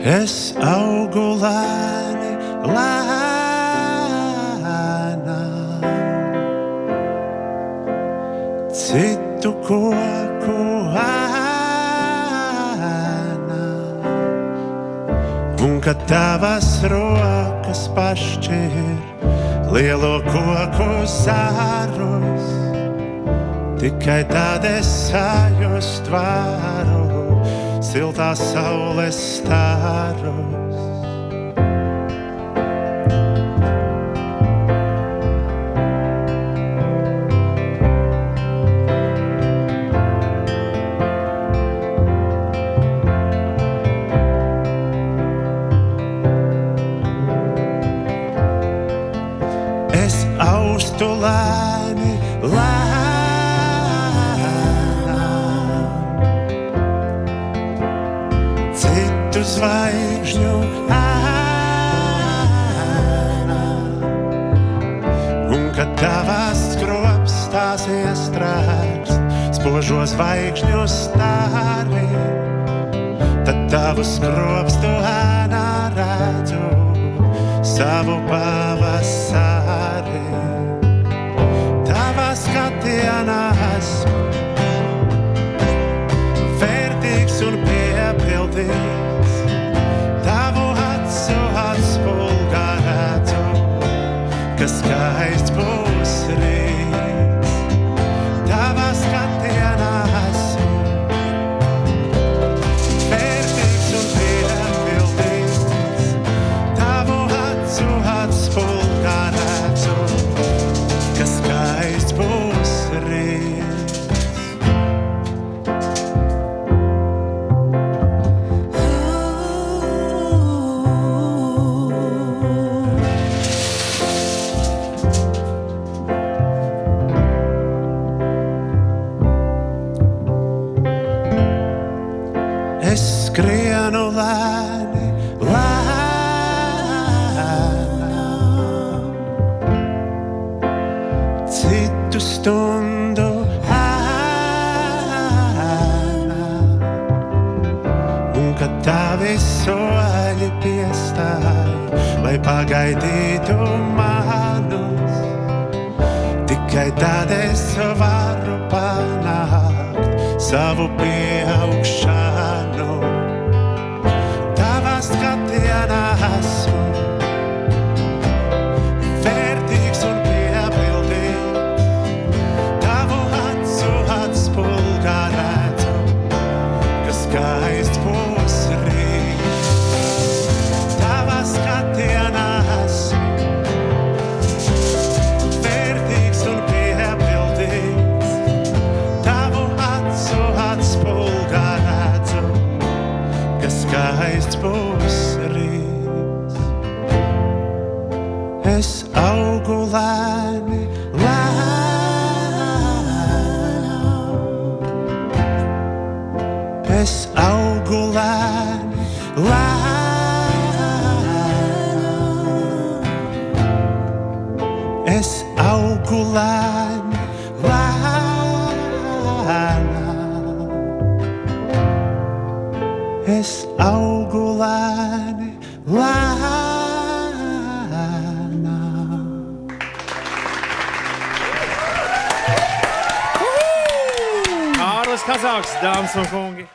Es augu lēni, lēnām, citu koku ēnā, un kad tavas rokas pašķir lielo koku zārus, tikai tad es sajust varu siltās saules starus. Es austu lēni, citu zvaigžņu ēnā, un kad tavās skropstās iestrēgs spožo zvaigžņu stari, tad tavu skropstu ēnā redzu savu pavasari. Tavā skatienā esmu vērtīgs un piepildīts, tavu acu atspulgā redzu, ka skaists būs rīts. Tavā skatienā esmu vērtīgs un piepildīts, tavu acu atspulgā redzu, ka skaists būs rīts. Es skrienu lēni, lēnām, citu stundu ēnā, un kad tavi soļi piestāj, lai pagaidītu manus, tikai tad es varu panākt savu pieaugšanu. Tavā skatienā esmu vērtīgs un piepildīts, tavu acu atspulgā redzu, ka skaists būs rīts. Tavā skatienā esmu vērtīgs un piepildīts, tavu acu atspulgā redzu, ka skaists būs rīts. Es augu lēni, lēnām, es augu lēni, lēnām, es augu lēni, lēnām, es augu lēni, lēnām. Kārlis Kazāks, dāmas un kungi.